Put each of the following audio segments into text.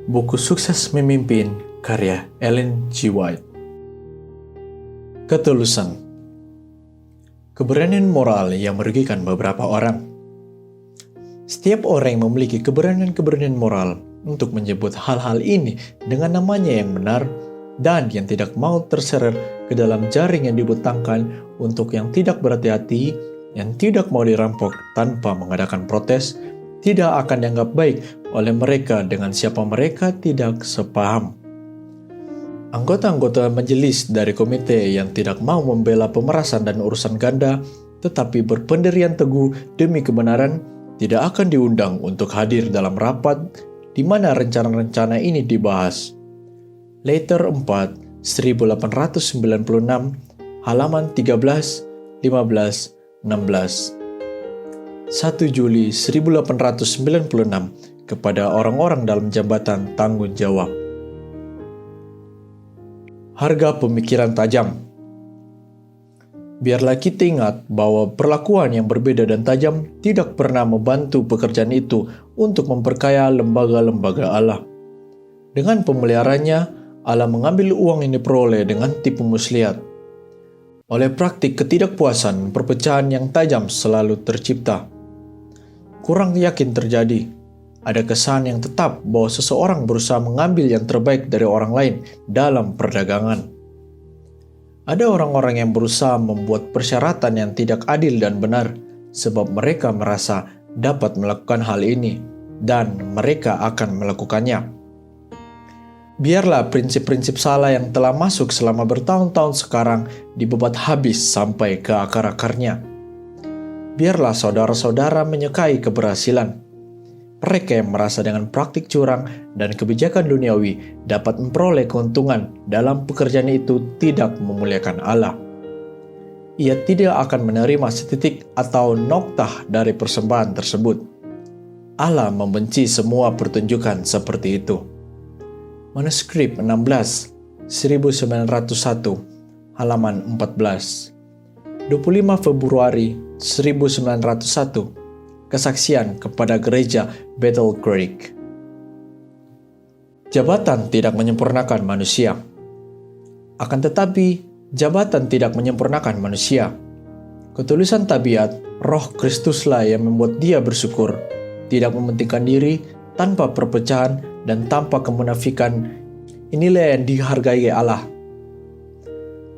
Buku Sukses Memimpin, karya Ellen G. White. Ketulusan. Keberanian moral yang merugikan beberapa orang. Setiap orang yang memiliki keberanian moral untuk menyebut hal-hal ini dengan namanya yang benar dan yang tidak mau terseret ke dalam jaring yang dibentangkan untuk yang tidak berhati-hati, yang tidak mau dirampok tanpa mengadakan protes, tidak akan dianggap baik oleh mereka dengan siapa mereka tidak sepaham. Anggota-anggota majelis dari komite yang tidak mau membela pemerasan dan urusan ganda, tetapi berpendirian teguh demi kebenaran, tidak akan diundang untuk hadir dalam rapat di mana rencana-rencana ini dibahas. Letter 4, 1896, halaman 13, 15, 16. 1 Juli 1896 kepada orang-orang dalam jabatan tanggung jawab. Harga pemikiran tajam. Biarlah kita ingat bahwa perlakuan yang berbeda dan tajam tidak pernah membantu pekerjaan itu untuk memperkaya lembaga-lembaga Allah. Dengan pemeliharannya, Allah mengambil uang yang diperoleh dengan tipu muslihat. Oleh praktik ketidakpuasan, perpecahan yang tajam selalu tercipta. Kurang yakin terjadi. Ada kesan yang tetap bahwa seseorang berusaha mengambil yang terbaik dari orang lain dalam perdagangan. Ada orang-orang yang berusaha membuat persyaratan yang tidak adil dan benar sebab mereka merasa dapat melakukan hal ini dan mereka akan melakukannya. Biarlah prinsip-prinsip salah yang telah masuk selama bertahun-tahun sekarang dibebat habis sampai ke akar-akarnya. Biarlah saudara-saudara menyukai keberhasilan. Mereka yang merasa dengan praktik curang dan kebijakan duniawi dapat memperoleh keuntungan dalam pekerjaan itu tidak memuliakan Allah. Ia tidak akan menerima setitik atau noktah dari persembahan tersebut. Allah membenci semua pertunjukan seperti itu. Manuskrip 16, 1901, halaman 14. 25 Februari 1901, kesaksian kepada gereja Battle Creek. Jabatan tidak menyempurnakan manusia. Akan tetapi, jabatan tidak menyempurnakan manusia. Ketulusan tabiat, roh Kristuslah yang membuat dia bersyukur, tidak mementingkan diri, tanpa perpecahan, dan tanpa kemunafikan. Inilah yang dihargai Allah.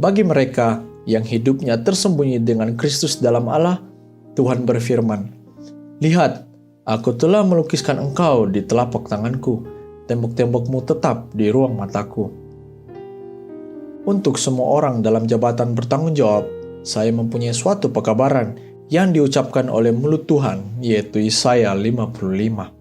Bagi mereka yang hidupnya tersembunyi dengan Kristus dalam Allah, Tuhan berfirman, "Lihat, aku telah melukiskan engkau di telapak tanganku, tembok-tembokmu tetap di ruang mataku." Untuk semua orang dalam jabatan bertanggung jawab, saya mempunyai suatu pekabaran yang diucapkan oleh mulut Tuhan, yaitu Yesaya 55.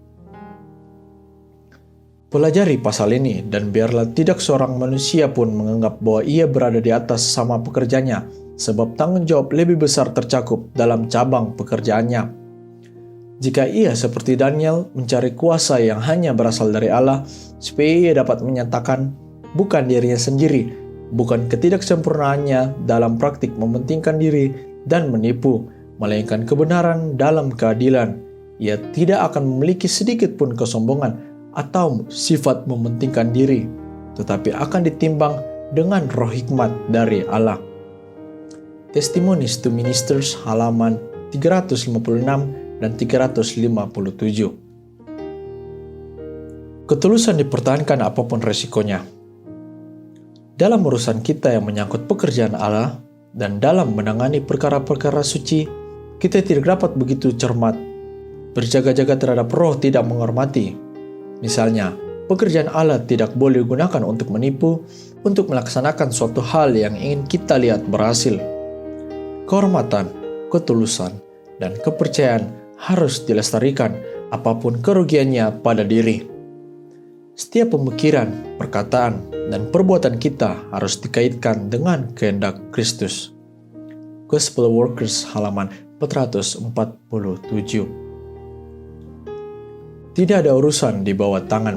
Pelajari pasal ini dan biarlah tidak seorang manusia pun menganggap bahwa ia berada di atas sesama pekerjanya, sebab tanggung jawab lebih besar tercakup dalam cabang pekerjaannya. Jika ia seperti Daniel mencari kuasa yang hanya berasal dari Allah, supaya ia dapat menyatakan bukan dirinya sendiri, bukan ketidaksempurnaannya dalam praktik mementingkan diri dan menipu, melainkan kebenaran dalam keadilan, ia tidak akan memiliki sedikit pun kesombongan atau sifat mementingkan diri, tetapi akan ditimbang dengan roh hikmat dari Allah. Testimonies to Ministers, halaman 356 dan 357. Ketulusan dipertahankan apapun resikonya. Dalam urusan kita yang menyangkut pekerjaan Allah dan dalam menangani perkara-perkara suci, kita tidak dapat begitu cermat, berjaga-jaga terhadap roh tidak menghormati. Misalnya, pekerjaan Allah tidak boleh digunakan untuk menipu, untuk melaksanakan suatu hal yang ingin kita lihat berhasil. Kehormatan, ketulusan, dan kepercayaan harus dilestarikan apapun kerugiannya pada diri. Setiap pemikiran, perkataan, dan perbuatan kita harus dikaitkan dengan kehendak Kristus. Gospel Workers, halaman 447. Tidak ada urusan di bawah tangan.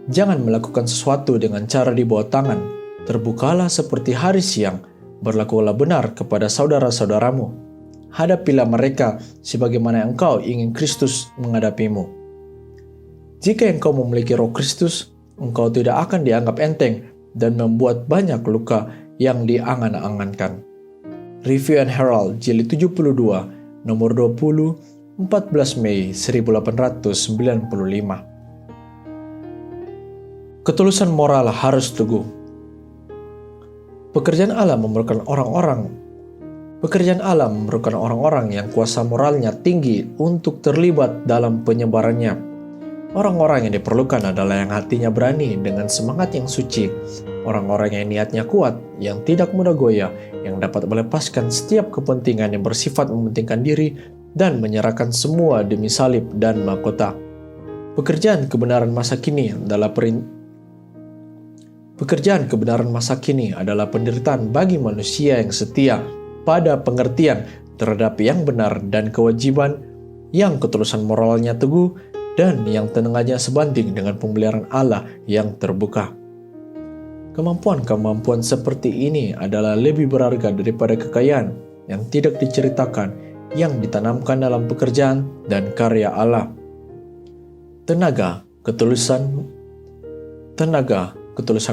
Jangan melakukan sesuatu dengan cara di bawah tangan. Terbukalah seperti hari siang. Berlakulah benar kepada saudara-saudaramu. Hadapilah mereka sebagaimana engkau ingin Kristus menghadapimu. Jika engkau memiliki Roh Kristus, engkau tidak akan dianggap enteng dan membuat banyak luka yang diangan-angankan. Review and Herald, Jilid 72, nomor 20, 14 Mei 1895. Ketulusan moral harus teguh. Pekerjaan Allah memerlukan orang-orang yang kuasa moralnya tinggi untuk terlibat dalam penyebarannya. Orang-orang yang diperlukan adalah yang hatinya berani dengan semangat yang suci, orang-orang yang niatnya kuat, yang tidak mudah goyah, yang dapat melepaskan setiap kepentingan yang bersifat mementingkan diri dan menyerahkan semua demi salib dan mahkota. Pekerjaan kebenaran masa kini adalah penderitaan bagi manusia yang setia pada pengertian terhadap yang benar dan kewajiban, yang ketulusan moralnya teguh, dan yang tenaga sebanding dengan pemeliharaan Allah yang terbuka. Kemampuan-kemampuan seperti ini adalah lebih berharga daripada kekayaan yang tidak diceritakan yang ditanamkan dalam pekerjaan dan karya Allah. Tenaga, ketulusan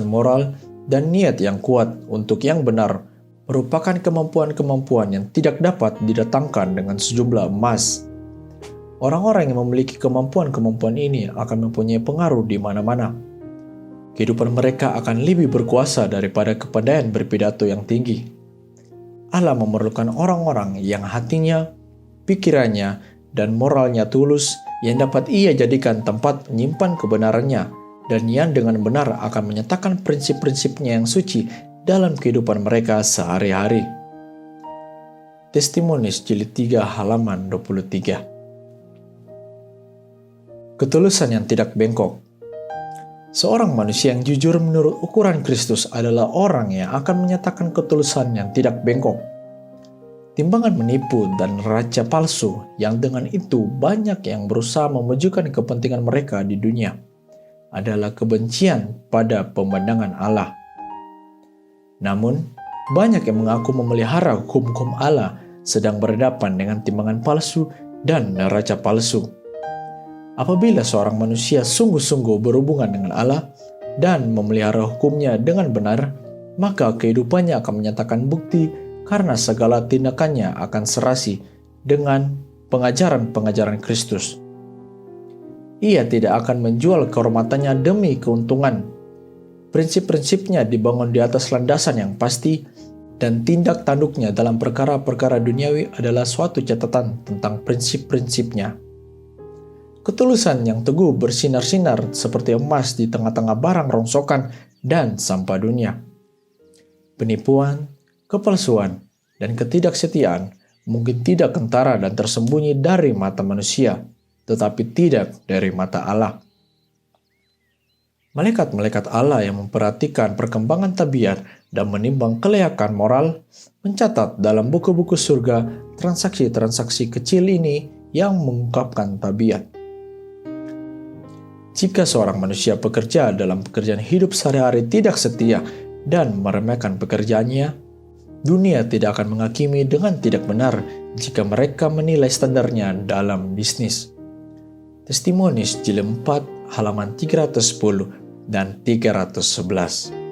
moral, dan niat yang kuat untuk yang benar merupakan kemampuan-kemampuan yang tidak dapat didatangkan dengan sejumlah emas. Orang-orang yang memiliki kemampuan-kemampuan ini akan mempunyai pengaruh di mana-mana. Kehidupan mereka akan lebih berkuasa daripada kepandaian berpidato yang tinggi. Allah memerlukan orang-orang yang hatinya, pikirannya, dan moralnya tulus yang dapat Ia jadikan tempat menyimpan kebenarannya dan yang dengan benar akan menyatakan prinsip-prinsipnya yang suci dalam kehidupan mereka sehari-hari. Testimonies Jilid 3 halaman 23. Ketulusan yang tidak bengkok. Seorang manusia yang jujur menurut ukuran Kristus adalah orang yang akan menyatakan ketulusan yang tidak bengkok. Timbangan menipu dan raja palsu yang dengan itu banyak yang berusaha memajukan kepentingan mereka di dunia adalah kebencian pada pemandangan Allah. Namun, banyak yang mengaku memelihara hukum-hukum Allah sedang berhadapan dengan timbangan palsu dan neraca palsu. Apabila seorang manusia sungguh-sungguh berhubungan dengan Allah dan memelihara hukumnya dengan benar, maka kehidupannya akan menyatakan bukti karena segala tindakannya akan serasi dengan pengajaran-pengajaran Kristus. Ia tidak akan menjual kehormatannya demi keuntungan. Prinsip-prinsipnya dibangun di atas landasan yang pasti, dan tindak tanduknya dalam perkara-perkara duniawi adalah suatu catatan tentang prinsip-prinsipnya. Ketulusan yang teguh bersinar-sinar seperti emas di tengah-tengah barang rongsokan dan sampah dunia. Penipuan, kepalsuan, dan ketidaksetiaan mungkin tidak kentara dan tersembunyi dari mata manusia, tetapi tidak dari mata Allah. Malaikat-malaikat Allah yang memperhatikan perkembangan tabiat dan menimbang kelayakan moral mencatat dalam buku-buku surga transaksi-transaksi kecil ini yang mengungkapkan tabiat. Jika seorang manusia bekerja dalam pekerjaan hidup sehari-hari tidak setia dan meremehkan pekerjaannya, dunia tidak akan menghakimi dengan tidak benar jika mereka menilai standarnya dalam bisnis. Testimonies Jilid 4 halaman 310 dan 311.